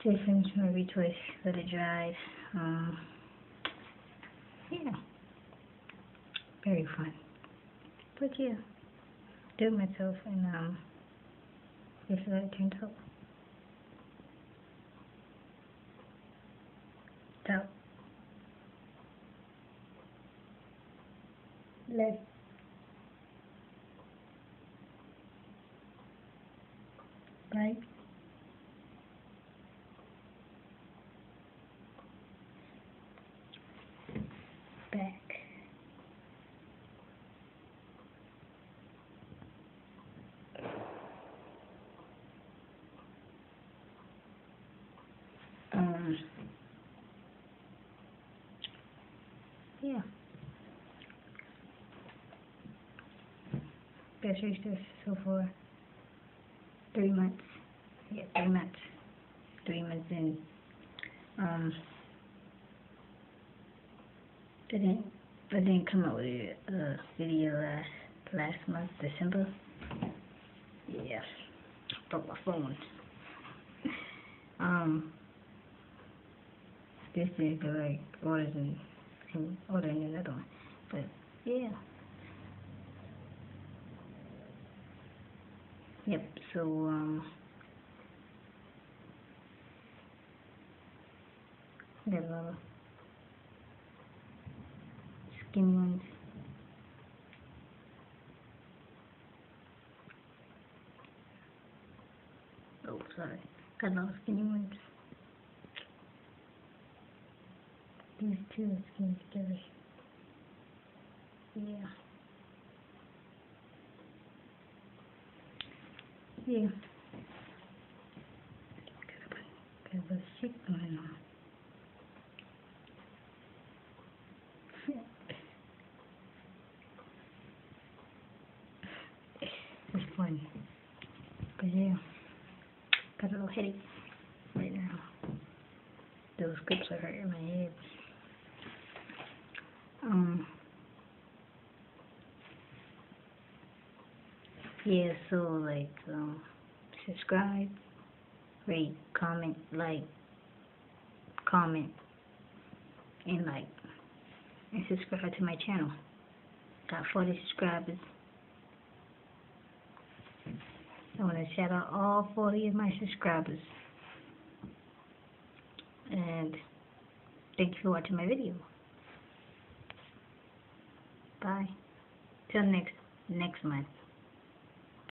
Say finish my retwist, let it dry. Yeah, very fun. But yeah, do it myself and this is how it turned out. So left, right, back. Yeah. Best reached this so far. 3 months. Yeah, 3 months. 3 months in. I didn't come out with a video last month, December. Yeah. Broke my phone. This is like ordering another one. But yeah. Yep, so got a lot of skinny ones. Oh, sorry. Got a lot of skinny ones. These two are skinny together. Yeah. Yeah. Got a shit going on. It's fun. But yeah. Got a little headache right now. Those grips are hurting my head. Yeah, so like subscribe, rate, comment, and subscribe to my channel. Got 40 subscribers. I want to shout out all 40 of my subscribers. And thank you for watching my video. Bye. Till next month.